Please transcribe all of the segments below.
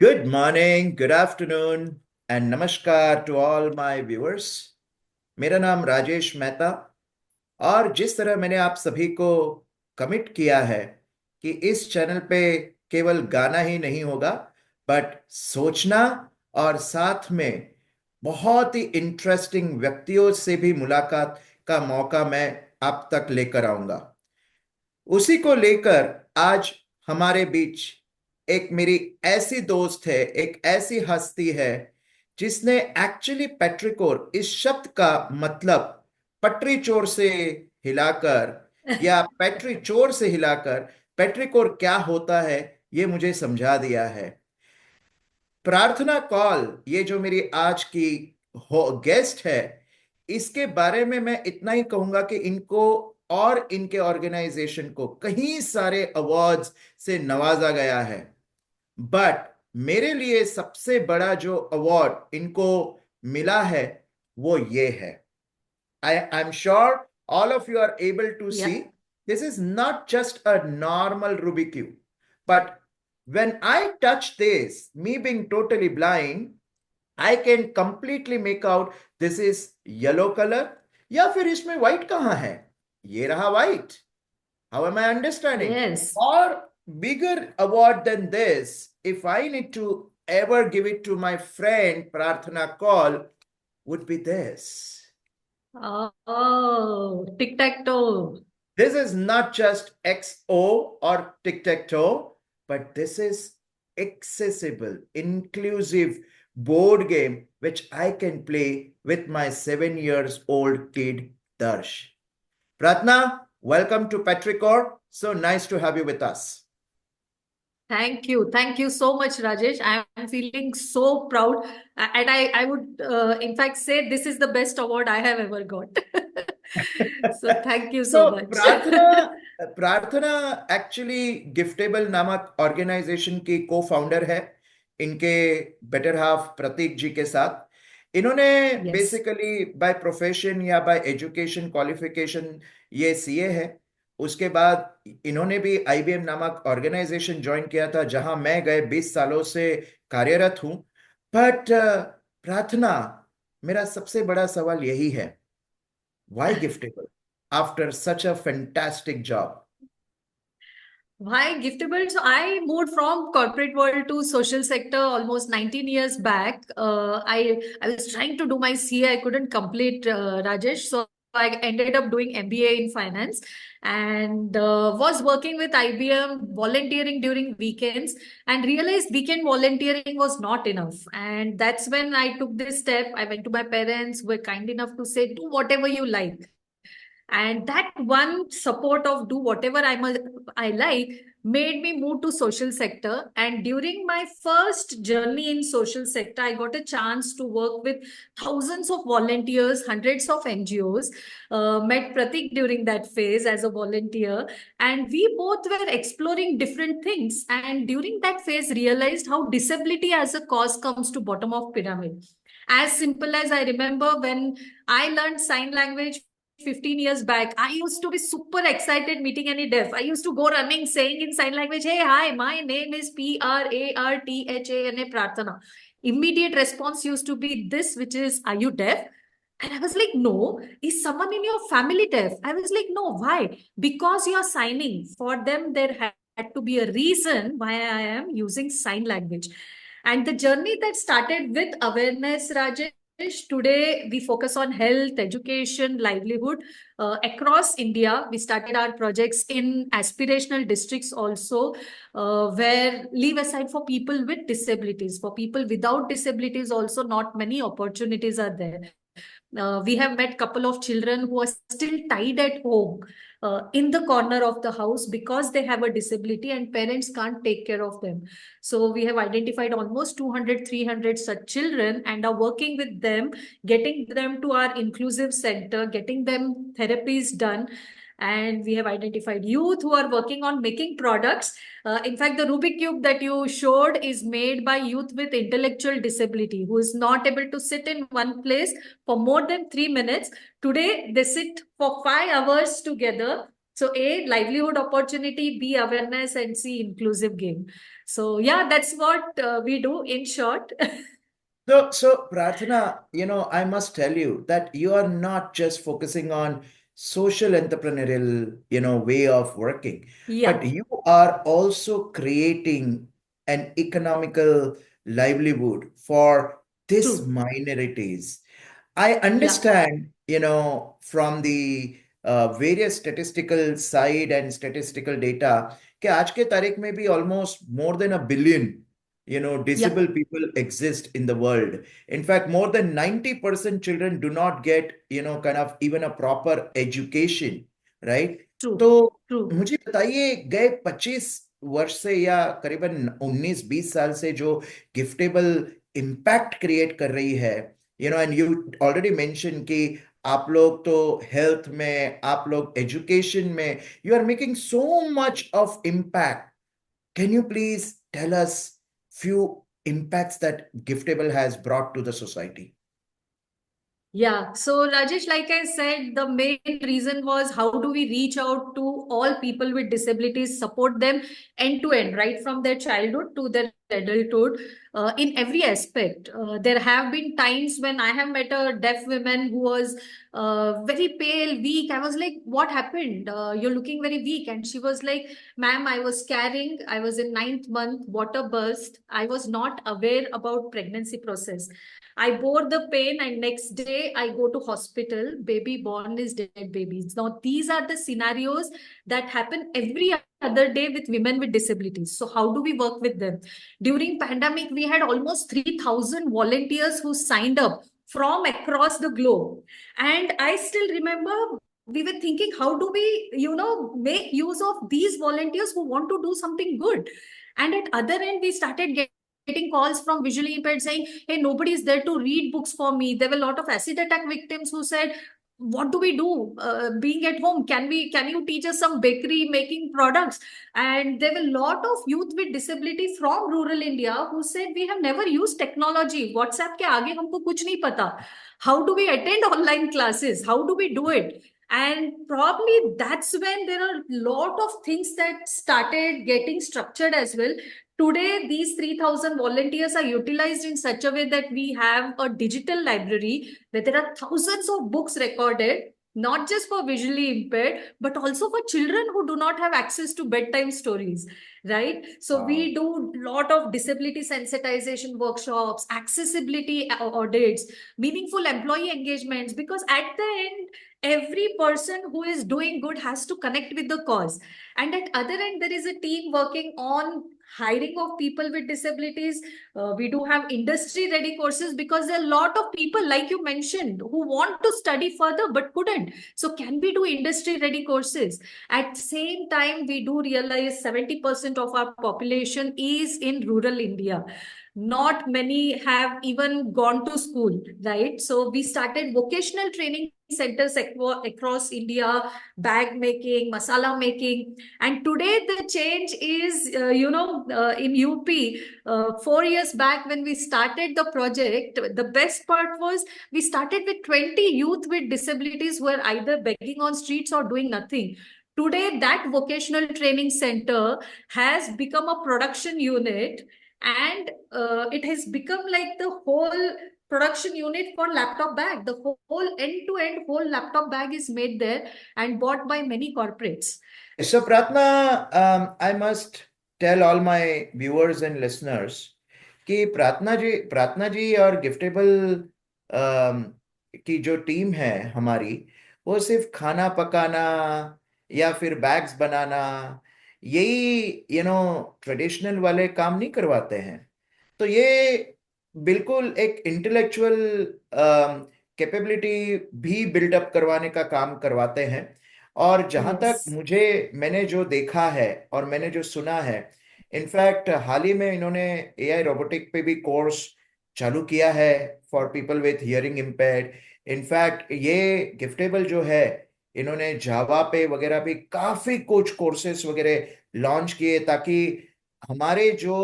Good morning, good afternoon, and namaskar to all my viewers. मेरा नाम राजेश मेहता। और जिस तरह मैंने आप सभी को कमिट किया है कि इस चैनल पे केवल गाना ही नहीं होगा, बट सोचना और साथ में बहुत ही इंटरेस्टिंग व्यक्तियों से भी मुलाकात का मौका मैं आप तक लेकर आऊंगा। उसी को लेकर आज हमारे बीच एक मेरी ऐसी दोस्त है, एक ऐसी हस्ती है जिसने एक्चुअली पेट्रिकोर इस शब्द का मतलब पटरी चोर से हिलाकर या पेट्री चोर से हिलाकर पेट्रिकोर क्या होता है ये मुझे समझा दिया है। प्रार्थना कॉल, ये जो मेरी आज की गेस्ट है, इसके बारे में मैं इतना ही कहूंगा कि इनको और इनके ऑर्गेनाइजेशन को कई सारे अवार्ड्स से नवाजा गया है। बट मेरे लिए सबसे बड़ा जो अवार्ड इनको मिला है वो ये है। I'm sure all of you are able to Yeah. see this is not just a normal Rubik cube. But when I touch this, me being totally blind, I can completely make out this is yellow color. या फिर इसमें white कहाँ है? ये रहा white. How am I understanding? Yes. Or bigger award than this, if I need to ever give it to my friend Prarthana Kaul, would be this. Oh, tic-tac-toe. This is not just XO or tic tac toe, but this is accessible, inclusive board game which I can play with my 7 years old kid Darsh. Pratna, welcome to Petrichor. So nice to have you with us. Thank you. Thank you so much, Rajesh. I am feeling so proud. And I would, in fact, say this is the best award I have ever got. So thank you तो so much. प्रार्थना प्रार्थना actually गिफ्टेबल नामक organisation की को founder है, इनके better half प्रतीक जी के साथ। इन्होंने Yes. बेसिकली बाय प्रोफेशन या बाय एजुकेशन क्वालिफिकेशन ये सीए है। उसके बाद इन्होंने भी आईबीएम नामक ऑर्गेनाइजेशन ज्वाइन किया था जहां मैं गए 20 सालों से कार्यरत हूं। बट प्रार्थना, मेरा सबसे बड़ा सवाल यही है, why giftable after such a fantastic job? Why giftable? So I moved from corporate world to social sector almost 19 years back. I was trying to do my CA. I couldn't complete, Rajesh. So I ended up doing MBA in finance and was working with IBM, volunteering during weekends, and realized weekend volunteering was not enough. And that's when I took this step. I went to my parents, who were kind enough to say, do whatever you like. And that one support of do whatever I like made me move to social sector. And during my first journey in social sector, I got a chance to work with thousands of volunteers, hundreds of NGOs. Met Pratik during that phase as a volunteer, and we both were exploring different things. And during that phase, realized how disability as a cause comes to bottom of pyramid. As simple as I remember when I learned sign language 15 years back, I used to be super excited meeting any deaf. I used to go running saying in sign language, hey, hi, my name is Prarthana. Prathana. Immediate response used to be this, which is, are you deaf? And I was like, no. Is someone in your family deaf? I was like, no. Why? Because you're signing. For them, there had to be a reason why I am using sign language. And the journey that started with awareness, Rajesh, today we focus on health, education, livelihood across India. We started our projects in aspirational districts also, where leave aside for people with disabilities. For people without disabilities, also not many opportunities are there. We have met couple of children who are still tied at home in the corner of the house because they have a disability and parents can't take care of them. So we have identified almost 200, 300 such children and are working with them, getting them to our inclusive center, getting them therapies done. And we have identified youth who are working on making products. In fact, the Rubik Cube that you showed is made by youth with intellectual disability who is not able to sit in one place for more than 3 minutes. Today, they sit for 5 hours together So A, livelihood opportunity, B, awareness, and C, inclusive game. So yeah, that's what we do in short. So Prarthana, I must tell you that you are not just focusing on social entrepreneurial, way of working, but Yeah, you are also creating an economical livelihood for these true. minorities. I Yeah, understand, from the various statistical side and statistical data, कि आज के तारीख में भी almost more than a billion, yeah, disabled people exist in the world. In fact, more than 90% children do not get, kind of even a proper education, right? true, तो true. मुझे बताइए, गए 25 वर्ष से या करीबन 19-20 साल से जो गिफ्टेबल इम्पैक्ट क्रिएट कर रही है, एंड यू ऑलरेडी मेंशन कि आप लोग तो हेल्थ में, आप लोग एजुकेशन में, you are making so much of impact. Can you please tell us few impacts that Giftable has brought to the society? Yeah, so Rajesh, like I said, the main reason was how do we reach out to all people with disabilities, support them end to end, right from their childhood to their adulthood, in every aspect. There have been times when I have met a deaf woman who was very pale, weak. I was like, "What happened? You're looking very weak." And she was like, "Ma'am, I was carrying. I was in ninth month, water burst. I was not aware about pregnancy process. I bore the pain, and next day I go to hospital. Baby born is dead babies." Now these are the scenarios that happen every other day with women with disabilities. So how do we work with them? During pandemic, we had almost 3,000 volunteers who signed up from across the globe. And I still remember we were thinking, how do we, make use of these volunteers who want to do something good? And at other end, we started getting calls from visually impaired saying, "Hey, nobody is there to read books for me." There were a lot of acid attack victims who said, "What do we do? Being at home, can you teach us some bakery making products?" And there were a lot of youth with disability from rural India who said, "We have never used technology. WhatsApp के आगे हमको कुछ नहीं पता. How do we attend online classes? How do we do it?" And probably that's when there are a lot of things that started getting structured as well. Today, these 3,000 volunteers are utilized in such a way that we have a digital library where there are thousands of books recorded, not just for visually impaired, but also for children who do not have access to bedtime stories, right? So Wow. we do a lot of disability sensitization workshops, accessibility audits, meaningful employee engagements, because at the end, every person who is doing good has to connect with the cause. And at other end, there is a team working on hiring of people with disabilities. We do have industry ready courses because there are a lot of people, like you mentioned, who want to study further but couldn't. So can we do industry ready courses? At same time, we do realize 70% of our population is in rural India. Not many have even gone to school, right? So we started vocational training centers across India, bag making, masala making. And today the change is, in UP, 4 years back when we started the project, the best part was we started with 20 youth with disabilities who are either begging on streets or doing nothing. Today, that vocational training center has become a production unit, and it has become like the whole production unit for laptop bag. The whole end-to-end whole laptop bag is made there and bought by many corporates. So, Pratna, I must tell all my viewers and listeners कि प्रार्थना जी और गिफ्टेबल की जो team है हमारी, वो सिर्फ खाना पकाना या फिर बैग्स बनाना, यही ट्रेडिशनल वाले काम नहीं करवाते हैं. तो ये बिल्कुल एक इंटेलेक्चुअल कैपेबिलिटी भी बिल्डअप करवाने का काम करवाते हैं. और जहां तक Yes. मैंने जो देखा है और मैंने जो सुना है, इनफैक्ट हाल ही में इन्होंने एआई रोबोटिक पे भी कोर्स चालू किया है for people with hearing impaired. In fact ये गिफ्टेबल जो है, इन्होंने जावा पे वगैरह भी काफी कुछ कोर्सेस वगैरह लॉन्च किए, ताकि हमारे जो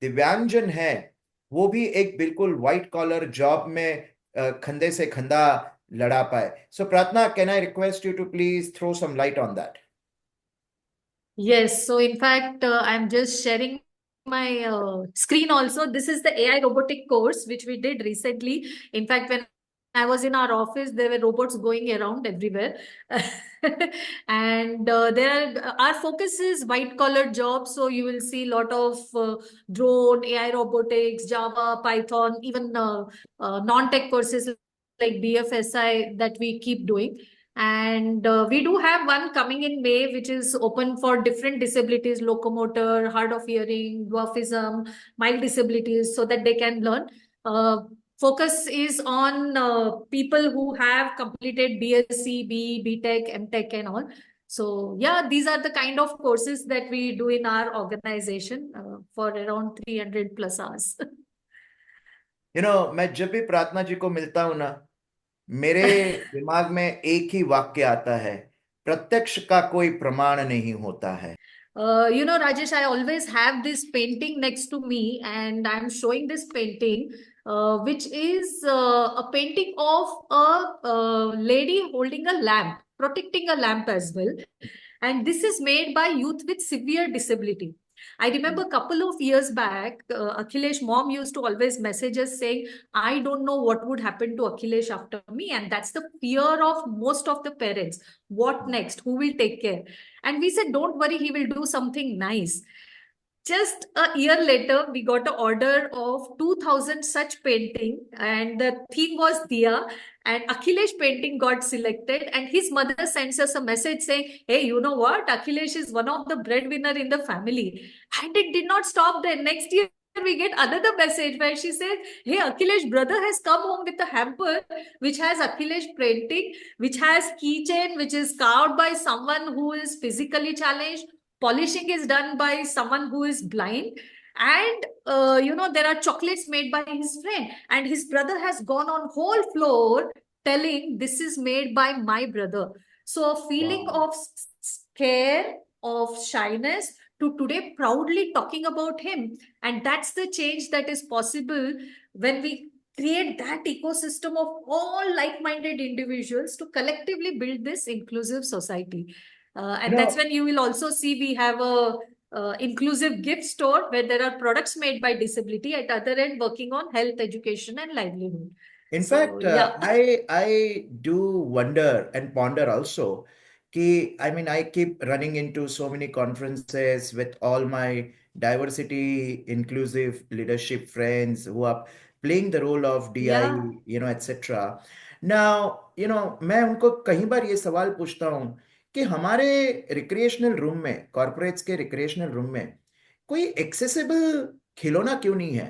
दिव्यांगजन हैं वो भी एक बिल्कुल व्हाइट कॉलर जॉब में कंधे से कंधा लड़ा पाए. So Prarthana, can I request you to please throw some light on that? Yes, so in fact, I'm just sharing my screen also. This is the AI robotic course which we did recently. In fact, when I was in our office, there were robots going around everywhere. And our focus is white collar jobs. So you will see a lot of drone, AI robotics, Java, Python, even non-tech courses like BFSI that we keep doing. And we do have one coming in May, which is open for different disabilities, locomotor, hard of hearing, dwarfism, mild disabilities, so that they can learn. Uh, Focus is on people who have completed BSc, BE, BTech, MTech, and all. So, yeah, these are the kind of courses that we do in our organization for around 300 plus hours. मैं जब भी प्रार्थना जी को मिलता हूं ना, मेरे दिमाग में एक ही वाक्य आता है, प्रत्यक्ष का कोई प्रमाण नहीं होता है। Rajesh, I always have this painting next to me, and I'm showing this painting, which is a painting of a lady holding a lamp, protecting a lamp as well. And this is made by youth with severe disability. I remember a couple of years back, Akhilesh mom used to always message us saying, I don't know what would happen to Akhilesh after me. And that's the fear of most of the parents. What next? Who will take care? And we said, don't worry, he will do something nice. Just a year later, we got an order of 2000 such painting, and the theme was Diya. And Akhilesh painting got selected, and his mother sends us a message saying, "Hey, you know what? Akhilesh is one of the breadwinner in the family." And it did not stop there. Next year, we get another message where she says, "Hey, Akhilesh brother has come home with a hamper which has Akhilesh painting, which has keychain, which is carved by someone who is physically challenged. Polishing is done by someone who is blind, and there are chocolates made by his friend, and his brother has gone on whole floor telling this is made by my brother." So a feeling वाह। of scare, of shyness, to today proudly talking about him. And that's the change that is possible when we create that ecosystem of all like-minded individuals to collectively build this inclusive society. you And that's know when you will also see we have a inclusive gift store where there are products made by disability at other end working on health, education, and livelihood. In So fact, yeah, I do wonder and ponder also. I keep running into so many conferences with all my diversity, inclusive leadership friends who are playing the role of DI, yeah, etc. Now, मैं उनको कई बार ये सवाल पूछता हूँ कि हमारे recreational room में, कॉर्पोरेट्स के रिक्रिएशनल रूम में कोई एक्सेसिबल खिलौना क्यों नहीं है?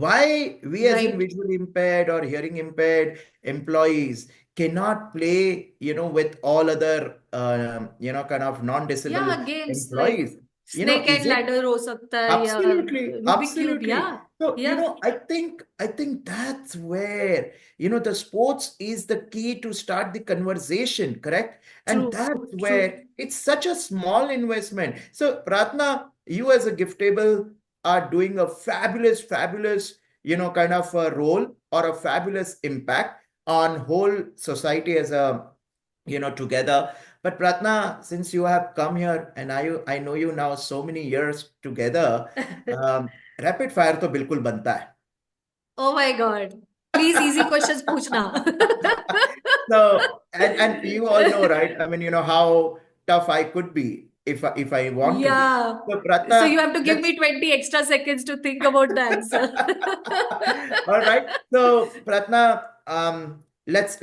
Why we as in right. visually impaired or hearing impaired employees cannot play, with all other, kind of non-disabled Yeah, games like employees? snake Is and it ladder हो सकता है या absolutely, Rubik cube. absolutely. Yeah, So, yeah, I think that's where, the sports is the key to start the conversation, correct? And true, that's true. where it's such a small investment. So, Pratna, you as a giftable are doing a fabulous, fabulous, kind of a role or a fabulous impact on whole society as a, together. But Pratna, since you have come here and I know you now so many years together, rapid fire तो बिल्कुल बनता है। Oh my God. Please, easy questions पूछना. So, and you all know, right? I mean, how tough I could be if I want to be. Yeah. So, So you Pratna, have to give let's me 20 extra seconds to think about the answer. all right. So, Pratna, let's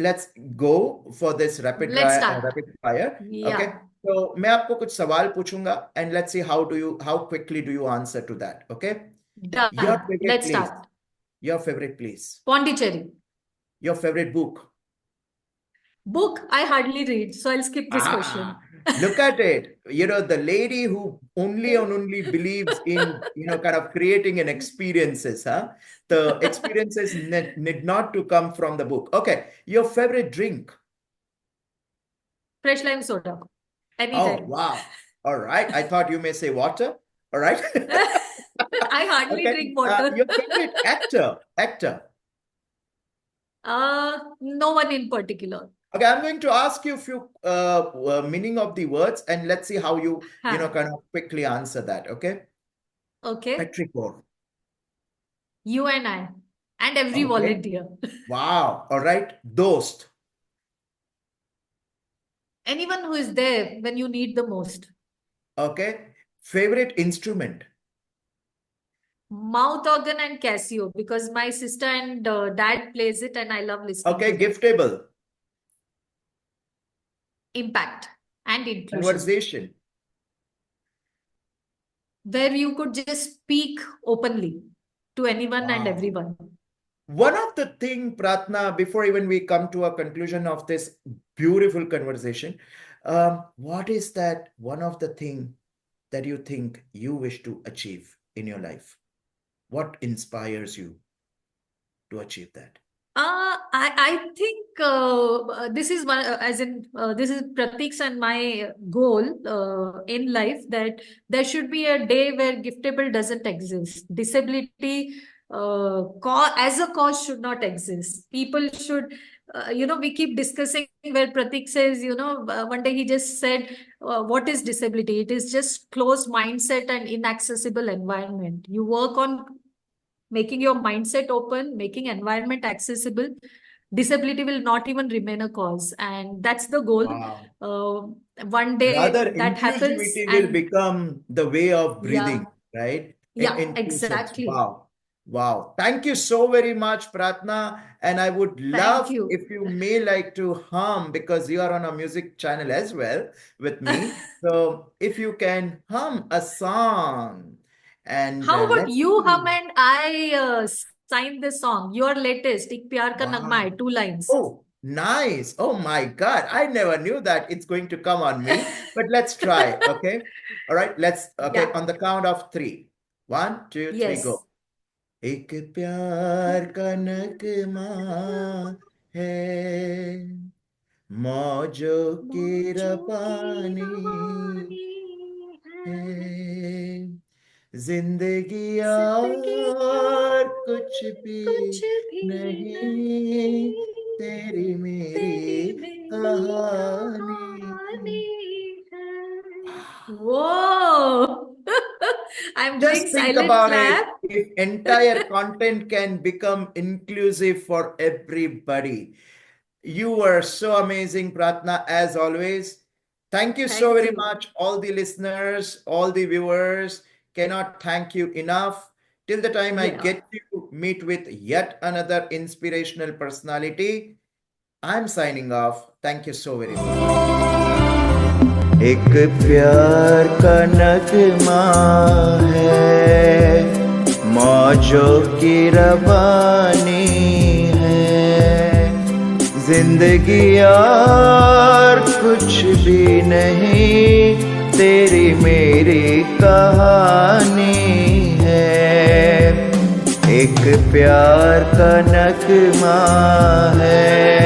go for this Let's start. rapid fire. Okay. Yeah. So, मैं आपको कुछ सवाल पूछूंगा and let's see how quickly do you answer to that. Okay. Your Done. favorite Let's place. start. Your favorite place. Pondicherry. Your favorite book. Book, I hardly read, so I'll skip this Ah, question. look at it. The lady who only and only believes in, kind of creating an experiences, huh? The experiences need not to come from the book. Okay. Your favorite drink. Fresh lime soda. Oh, Anytime. wow. All right. I thought you may say water. All right. I hardly Okay. drink water. Your favorite actor. Actor. No one in particular. Okay, I'm going to ask you a few meaning of the words, and let's see how you हाँ. kind of quickly answer that. Okay, Okay. petrichor. You and I and every Okay, volunteer. wow. All right, dost. Anyone who is there when you need the most. Okay, favorite instrument. Mouth organ and Casio because my sister and dad plays it and I love listening Okay, to them. giftable. Impact and inclusion. Conversation. Where you could just speak openly to anyone and Wow. everyone. One of the thing, Pratna, before even we come to a conclusion of this beautiful conversation, what is that one of the thing that you think you wish to achieve in your life? What inspires you to achieve that? I think this is one as in this is Pratik's and my goal in life that there should be a day where giftable doesn't exist. Disability as a cause should not exist. People should, we keep discussing where Pratik says, one day he just said, what is disability? It is just closed mindset and inaccessible environment. You work on making your mindset open, making environment accessible, disability will not even remain a cause. And that's the goal. Wow. One day Rather, that happens. inclusivity will And become the way of yeah, breathing, right? yeah, In two sense. exactly. Wow. Wow. Thank you so very much, Pratna. And I would Thank love you. if you may like to hum because you are on a music channel as well with me. So if you can hum a song and How about let's you hum see. and I sign this song, your latest, Ek Pyar Ka Nagma Hai, Wow. 2 lines. Oh, nice. Oh my God. I never knew that it's going to come on me, but let's try. Okay. All right. Okay. Yeah, On the count of three. One, two, three, yes. go. एक प्यार का नगमा है मौजों की मौजों की रवानी रवानी है है जिंदगी जिंदगी और कुछ और भी कुछ भी नहीं नहीं तेरी मेरी तेरी मेरी कहानी कहानी है Whoa! I'm doing just think silent about it. clap. If entire content can become inclusive for everybody. You were so amazing, Pratna, as always. Thank you so Thank very you. much, all the listeners, all the viewers. Cannot thank you enough. Till the time I Yeah. get to meet with yet another inspirational personality, I'm signing off. Thank you so very much. एक प्यार का नगमा है मौजों की रवानी है जिंदगी और कुछ भी नहीं तेरी मेरी कहानी है एक प्यार का नगमा है